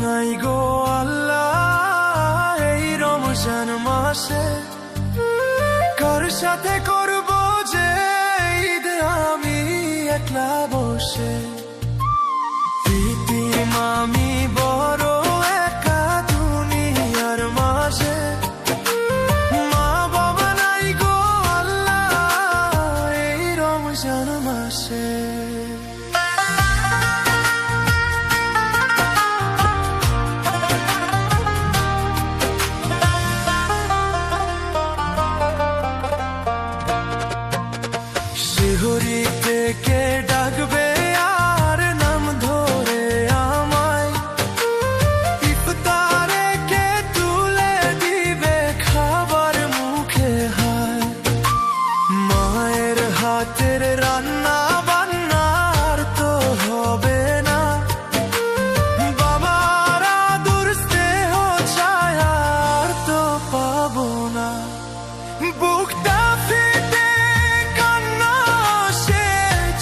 নাই গো আল্লাহ এই রমজান মাসে কার সাথে করব যে ঈদ আমি একলা বসে। আমি বড় একা দুনিয়ার মাঝে, মা বাবা নাই গো আল্লাহ এই রমজান মাসে। শিহরি থেকে ডাকবে আর নাম ধরে আমায়, ইফতারে কে তুলে দিবে খাবার মুখে হায়। মায়ের হাতের রান্না বান্নার তো হবে না, বাবার আদর স্নেহ ছায়ার তো পাবো না। বুকটা ফেটে কান্না সে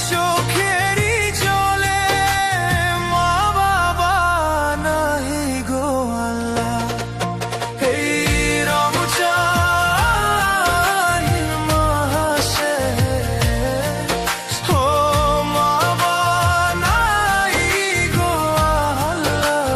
চোখেরই জলে, মা বাবা নাহি গো আল্লাহ এই রমজান মাসে। ও মা বাবা নাহি গো আল্লাহ।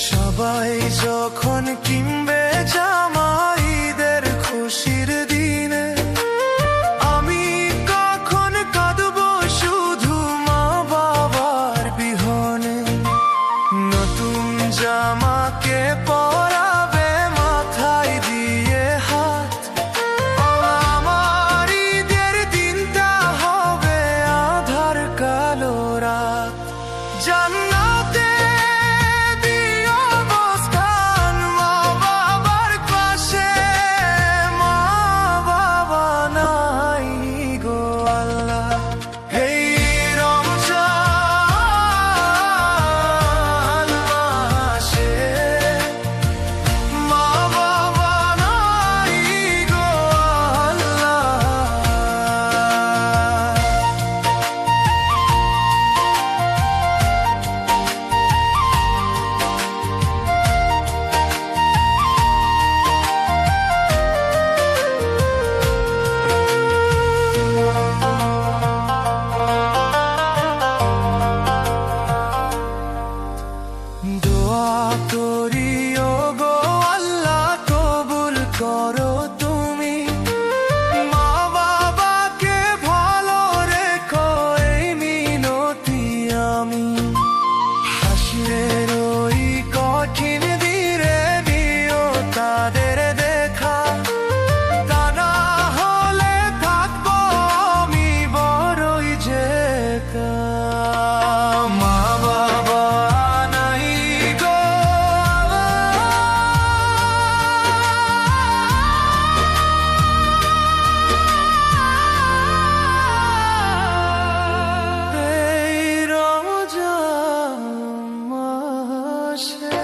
সবাই যখন কিনবে জামা ঈদের খুশির দিনে, আমি কখন কাঁদবো শুধু মা বাবার বিহনে। নতুন জামাকে পরাবে মাথায় দিয়ে হাত, আমার ঈদের দিনটা হবে আধার কালো রাত। জান্নাতে দোয়া করি ও গো আল্লাহ কবুল করো তুমি, মা বাবাকে ভালো রেখো এই মিনতি আমি। হাসিরের ওই কঠিন দিনে দিও তাদের দেখা, তা না হলে থাকবো আমি বড়ই যে একা। মা বাবা share.